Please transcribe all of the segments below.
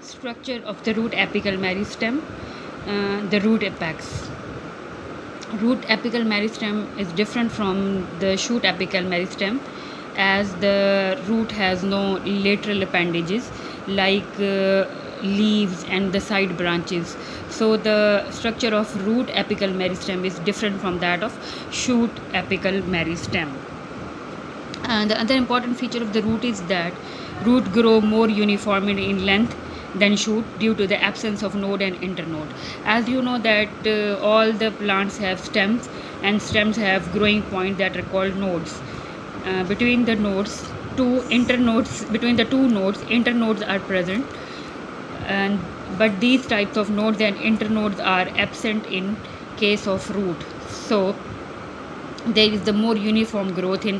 Structure of the root apical meristem, the root apex. Root apical meristem is different from the shoot apical meristem, as the root has no lateral appendages like leaves and the side branches. So the structure of root apical meristem is different from that of shoot apical meristem. And the other important feature of the root is that root grow more uniformly in length than shoot due to the absence of node and internode. As you know that all the plants have stems, and stems have growing points that are called nodes. Between the nodes, between the two nodes, internodes are present, and but these types of nodes and internodes are absent in case of root. So there is the more uniform growth in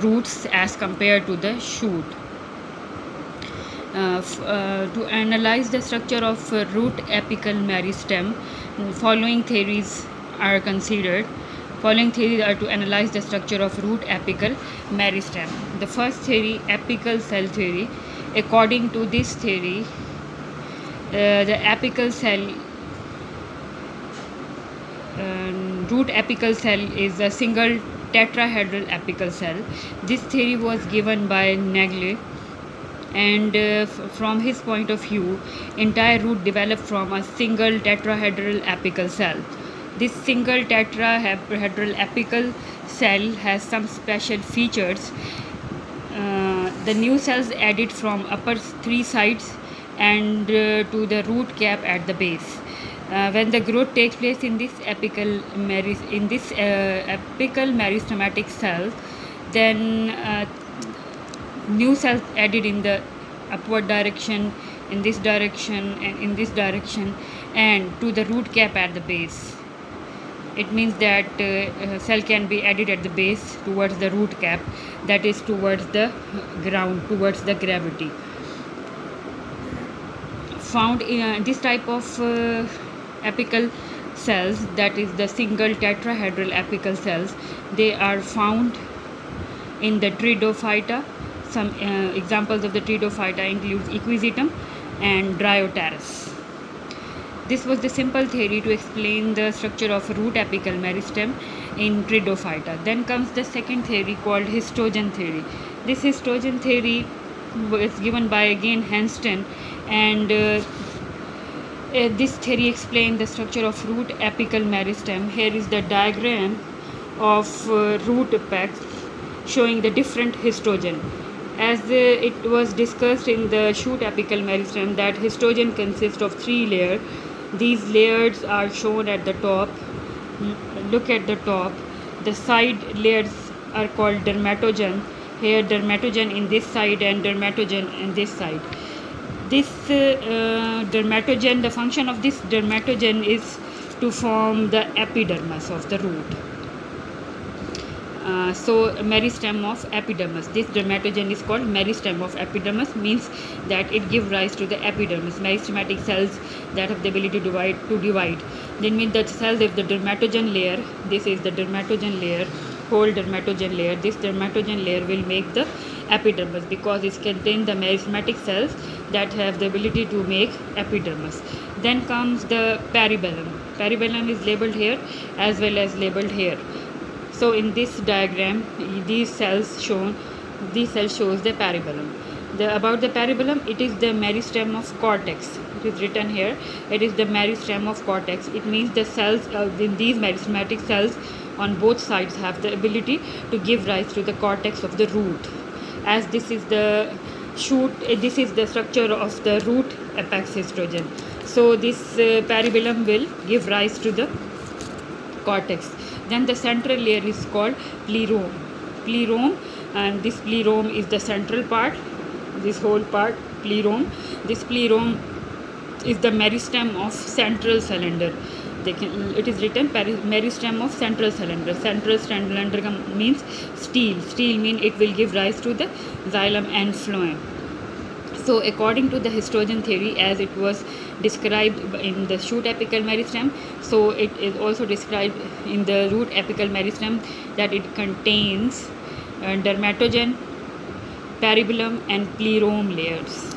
roots as compared to the shoot. To analyze the structure of root apical meristem, following theories are considered. Following theories are to analyze the structure of root apical meristem. The first theory, apical cell theory. According to this theory, the apical cell root apical cell is a single tetrahedral apical cell. This theory was given by Nagle, and from his point of view, entire root developed from a single tetrahedral apical cell. This single tetrahedral apical cell has some special features. The new cells added from upper three sides and to the root cap at the base. When the growth takes place in this apical meristematic cell, then new cells added in the upward direction, in this direction, and in this direction, and to the root cap at the base. It means that cell can be added at the base towards the root cap, that is towards the ground, towards the gravity. Found in this type of apical cells, that is the single tetrahedral apical cells, they are found in the Pteridophyta. Some examples of the Pteridophyta include Equisetum and Dryoteres. This was the simple theory to explain the structure of root apical meristem in Pteridophyta. Then comes the second theory called histogen theory. This histogen theory was given by again Hanston, and this theory explained the structure of root apical meristem. Here is the diagram of root apex showing the different histogen. As it was discussed in the shoot apical meristem, that histogen consists of three layers. These layers are shown at the top. Look at the top. The side layers are called dermatogen. Here dermatogen in this side and dermatogen in this side. This dermatogen, the function of this dermatogen is to form the epidermis of the root. So meristem of epidermis. This dermatogen is called meristem of epidermis, means that it gives rise to the epidermis, meristematic cells that have the ability to divide. Then means that cells of the dermatogen layer, this is the dermatogen layer, whole dermatogen layer. This dermatogen layer will make the epidermis because it contains the meristematic cells that have the ability to make epidermis. Then comes the peribellum. Peribellum is labeled here as well as labeled here. So in this diagram, these cells shows the peribellum. About the peribellum, it is the meristem of cortex. It is written here. It is the meristem of cortex. It means the cells in these meristematic cells on both sides have the ability to give rise to the cortex of the root. As this is the shoot, this is the structure of the root apex histogen. So this peribellum will give rise to the cortex. Then the central layer is called plerome. Plerome, and this plerome is the central part. This whole part, plerome. This plerome is the meristem of central cylinder. It is written meristem of central cylinder. Central cylinder means steel. Steel means it will give rise to the xylem and phloem. So according to the histogen theory, as it was described in the shoot apical meristem, so it is also described in the root apical meristem, that it contains dermatogen, peribellum and plerome layers.